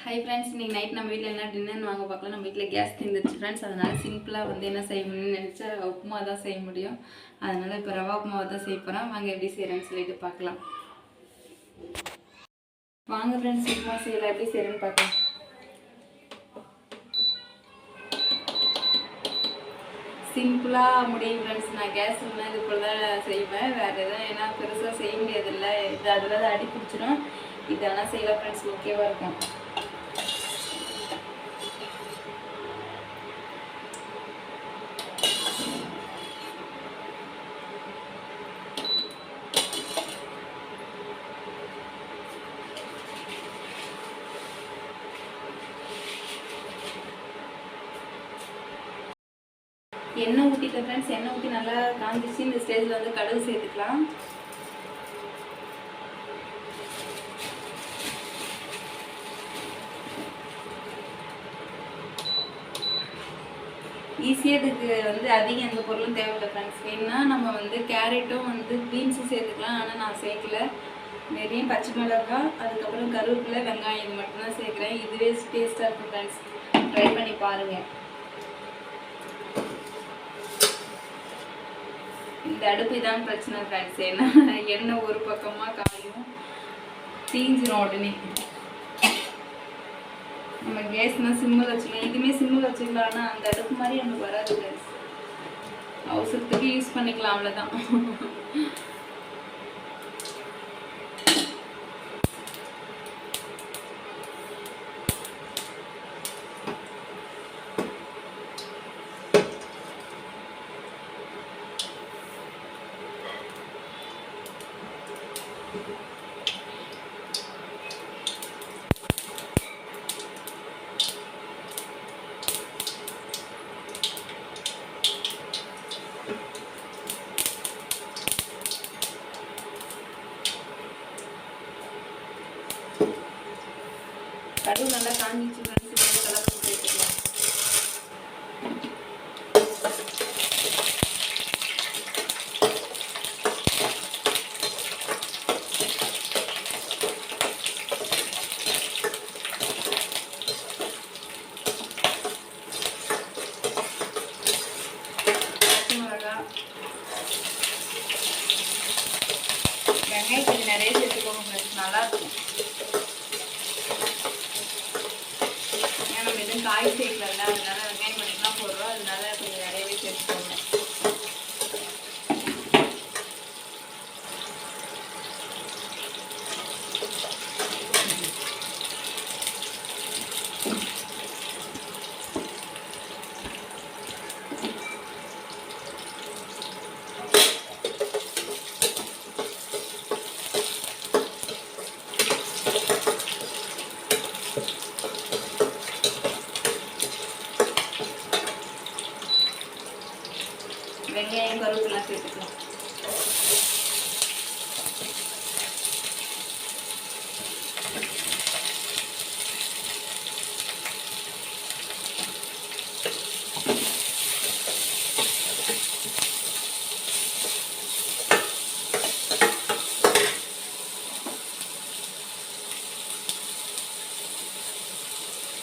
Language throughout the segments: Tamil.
ஹை ஃப்ரெண்ட்ஸ், இன்றைக்கி நைட் நம்ம வீட்டில் என்ன டின்னர்னு வாங்க பார்க்கலாம். நம்ம வீட்டில் கேஸ் தீர்ந்துருச்சு ஃப்ரெண்ட்ஸ். அதனால் சிம்பிளாக என்ன செய்ய முடியும்னு நினச்சா உப்புமா தான் செய்ய முடியும். அதனால் இப்போ ரவா உப்புமாவை தான் செய்ய போகிறோம். வாங்க எப்படி செய்கிறேன்னு சொல்லிட்டு பார்க்கலாம். வாங்க ஃப்ரெண்ட்ஸ், உப்புமா செய்யலாம், எப்படி செய்கிறேன்னு பார்க்கலாம். சிம்பிளாக முடியும் ஃப்ரெண்ட்ஸ். நான் கேஸ் இருந்தால் இது போல் தான் செய்வேன். வேறு எதுவும் ஏன்னா பெருசாக செய்ய முடியாதில்ல. இது அதில் தான் அடி பிடிச்சிடும். இதெல்லாம் செய்யலாம் ஃப்ரெண்ட்ஸ், ஓகேவாக இருக்கும். எண்ணெய் ஊற்றிட்டேன் ஃப்ரெண்ட்ஸ். எண்ணெய் ஊற்றி நல்லா காஞ்சிச்சு. இந்த ஸ்டேஜில் கடுகு சேர்த்துக்கலாம். ஈஸியாக இதுக்கு அதிகம் எந்த பொருளும் தேவையில்லை ஃப்ரெண்ட்ஸ். வேணுன்னா நம்ம கேரட்டும் பீன்ஸும் சேர்த்துக்கலாம். ஆனால் நான் சேர்க்கல. நிறைய பச்சை மிளகாய், அதுக்கப்புறம் கருவேப்பிலை, வெங்காயம் இது மட்டும்தான் சேர்க்குறேன். இதுவே டேஸ்ட்டாக இருக்கும் ஃப்ரெண்ட்ஸ். ட்ரை பண்ணி பாருங்கள். இந்த அடுப்பு இதான் பிரச்சனை ஃப்ரெண்ட்ஸ். ஏன்னா எண்ணெய் ஒரு பக்கமாக காயும், தீஞ்சிரும் உடனே. நம்ம கேஸ்னால் சிம்மில் வச்சுக்கலாம். இதுவுமே சிம்மில் வச்சுக்கலாம். ஆனால் அந்த அடுப்பு மாதிரி நமக்கு வராது ஃப்ரெண்ட்ஸ். அவசரத்துக்கு யூஸ் பண்ணிக்கலாம், அவ்வளோதான். கடுகு நல்லா காஞ்சிச்சு ஃப்ரெண்ட்ஸ். கலர் சேர்த்துக்கலாம். பச்சை மிளகாய், வெங்காயம் கொஞ்சம் நிறைய சேர்த்துக்கோங்க ஃப்ரெண்ட்ஸ், நல்லாயிருக்கும். காய் சேர்க்கல, அதனால வெங்காயம் மட்டும்தான் போடுறோம். அதனால கொஞ்சம் நிறையவே சேர்த்துக்கோங்க. வெங்காயம், கருவேப்பிலை சேர்த்துக்கலாம்.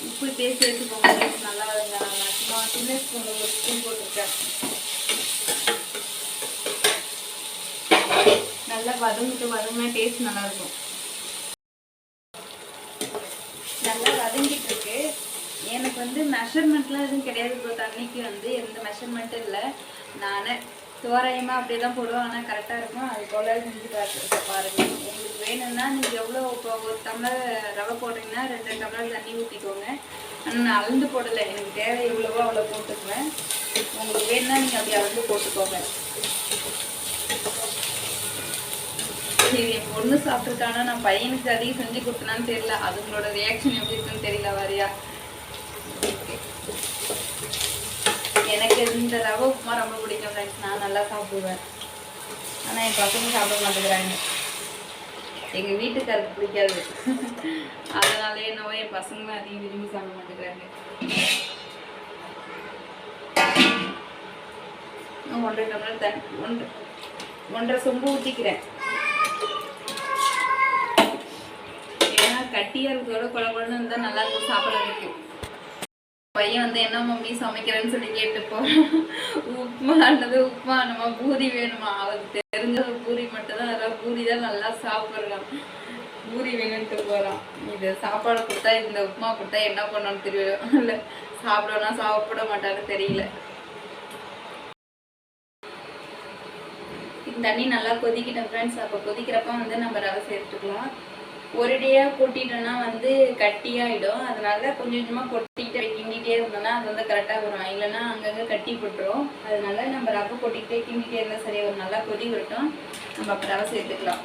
உப்பு டேஸ்ட் சேர்த்துக்கோங்க. நல்லா சும்மா சின்ன ஸ்பூனில் ஒரு ஸ்பூன் போட்டுருக்கேன். நல்லா வதங்கினா டேஸ்ட் நல்லாயிருக்கும். நல்லா வதங்கிட்டு இருக்கு. எனக்கு மெஷர்மெண்ட்லாம் எதுவும் கிடையாது. இப்போ தண்ணிக்கு எந்த மெஷர்மெண்ட்டும் இல்லை. நான் தோராயமாக அப்படியே தான் போடுவேன். ஆனால் கரெக்டாக இருக்கும். அது போல் செஞ்சு பாருங்கள். உங்களுக்கு வேணும்னா நீங்கள் எவ்வளோ இப்போ ஒரு டம்ளர் ரவை போடுறீங்கன்னா 2 டம்ளர் தண்ணி ஊற்றிக்கோங்க. ஆனால் நான் அளந்து போடலை. எனக்கு தேவை எவ்வளவோ அவ்வளோ போட்டுக்குவேன். உங்களுக்கு வேணும்னா நீங்கள் அப்படி அளந்து போட்டுக்கோங்க. என் பொண்ணு சாப்பிட்ருக்கானா, நான் பையனுக்கு அதிகம் செஞ்சு கொடுத்தனான்னு தெரியல. அதுங்களோட ரியாக்ஷன் எப்படி இருக்குன்னு தெரியல. வாரியா எனக்கு இந்த ரவை உப்புமா ரொம்ப பிடிக்கும் ஃப்ரெண்ட்ஸ். நான் நல்லா சாப்பிடுவேன். ஆனால் என் பசங்க சாப்பிட மாட்டேங்கிறாங்க. எங்கள் வீட்டுக்காருக்கு பிடிக்காது. அதனால என்னவோ என் பசங்களும் அதிகம் விரும்பி சாப்பிட மாட்டேங்கிறாங்க. 1.5 டம்ளர் தண்ணி, 1.5 சொம்பு ஊற்றிக்கிறேன். ஏன்னா கட்டியாக இருக்கிறதோட குழம்புன்னு இருந்தால் நல்லா இருக்கும் சாப்பிட்றதுக்கு. பையன் வந்து என்ன மம்மி சமைக்கிறேன்னு சொல்லி கேட்டுப்போ, உப்புமா நம்ம பூரி வேணுமா, அவருக்கு தெரிஞ்ச பூரி மட்டும்தான், அதெல்லாம் பூரி தான் நல்லா சாப்பிட்றான், பூரி வேணும்ட்டு போகிறான். இது சாப்பாடு கொடுத்தா இந்த உப்புமா கொடுத்தா என்ன பண்ணணும்னு தெரியல, இல்லை சாப்பிடனா சாப்பிட மாட்டான்னு தெரியல. தண்ணி நல்லா கொதிக்கிட்டோம் ஃப்ரெண்ட்ஸ். அப்போ கொதிக்கிறப்ப வந்து நம்ம ரவை சேர்த்துக்கலாம். ஒரேடியாக கொட்டிட்டோன்னா வந்து கட்டியாகிடும். அதனால கொஞ்சம் கொஞ்சமாக கொட்டிக்கிட்டே கிண்டிகிட்டே இருந்தோம்னா அது வந்து கரெக்டாக வரும். இல்லைன்னா அங்கங்கே கட்டி போட்டுரும். அதனால நம்ம ரவை கொட்டிக்கிட்டே கிண்டிகிட்டே இருந்தால் சரியாக வரும். நல்லா கொதி வரட்டும், நம்ம அப்போ ரவை சேர்த்துக்கலாம்.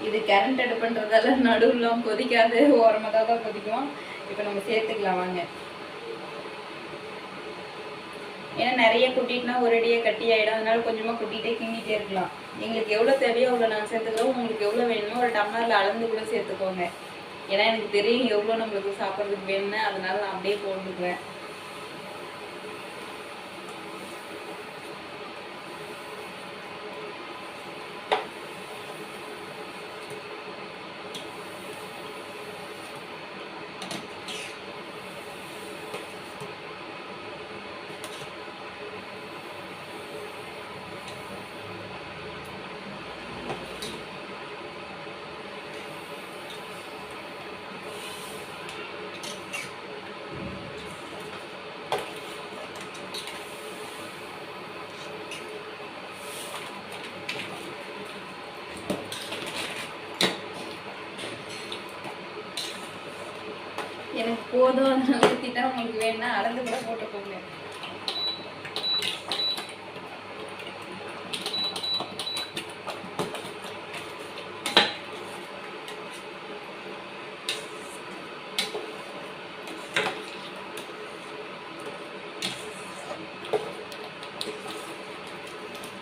இது கரண்ட் அடுப்புன்றதால நடுவுலாம் கொதிக்காது, ஓரமாக தான் கொதிக்கும். இப்போ நம்ம சேர்த்துக்கலாம் வாங்க. ஏன்னா நிறைய கொட்டிட்டுனா ஒரேடியாக கட்டி ஆகிடும். அதனால கொஞ்சமாக கொட்டிகிட்டே கிண்டிகிட்டே இருக்கலாம். எங்களுக்கு எவ்வளோ தேவையோ அவ்வளோ நாங்கள் சேர்த்துக்கிறோம். உங்களுக்கு எவ்வளோ வேணுமோ ஒரு டம்ளரில் அளந்து கூட சேர்த்துக்கோங்க. ஏன்னா எனக்கு தெரியும் எவ்வளோ நம்மளுக்கு சாப்பிட்றதுக்கு வேணும்னு, அதனால நான் அப்படியே போட்டுக்குவேன். எனக்கு போதும், அதனால ஊற்றிட்டா உங்களுக்கு வேணும்னா அளந்து கூட போட்டுக்கோங்க.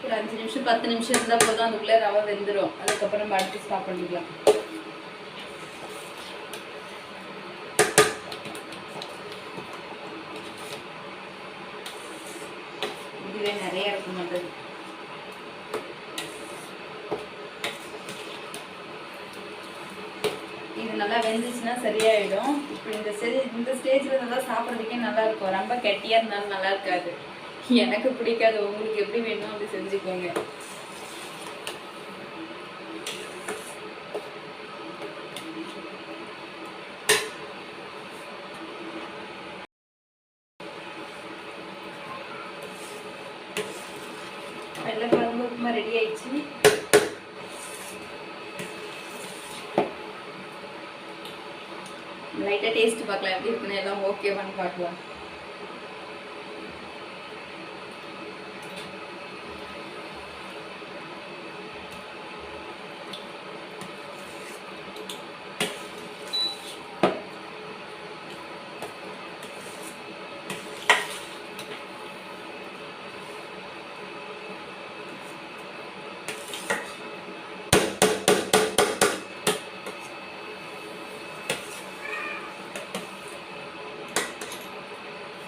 ஒரு 5 நிமிஷம் 10 நிமிஷம் இருந்தால் போதும், அதுக்குள்ளே ரவை வெந்துடும். அதுக்கப்புறம் நம்ம அடுத்து ஸ்டாப் பண்ணிக்கலாம். இதுவே நிறைய இருக்கும் பண்ணுறது. இது நல்லா வெந்துச்சுன்னா சரியாயிடும். இப்போ இந்த ஸ்டேஜில் நல்லா சாப்பிட்றதுக்கே நல்லா இருக்கும். ரொம்ப கெட்டியாக இருந்தாலும் நல்லா இருக்காது, எனக்கு பிடிக்காது. உங்களுக்கு எப்படி வேணுமோ அப்படி செஞ்சுக்கோங்க. எல்லாம் குழம்பு உப்புமா ரெடி ஆயிடுச்சு. லைட்டாக டேஸ்ட் பார்க்கலாம் எப்படி இருக்குன்னு, எல்லாம் ஓகேவான்னு பார்க்கலாம்.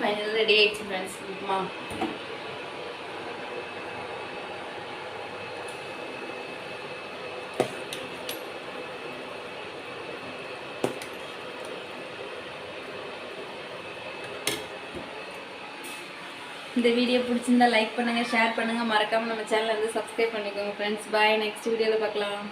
ஃபைனல் ரெடி ஆயிடுச்சு ஃப்ரெண்ட்ஸ் உப்புமா. இந்த வீடியோ பிடிச்சிருந்தா லைக் பண்ணுங்கள், ஷேர் பண்ணுங்கள், மறக்காமல் நம்ம சேனலை வந்து சப்ஸ்கிரைப் பண்ணிக்கோங்க ஃப்ரெண்ட்ஸ். பாய், நெக்ஸ்ட் வீடியோவில் பார்க்கலாம்.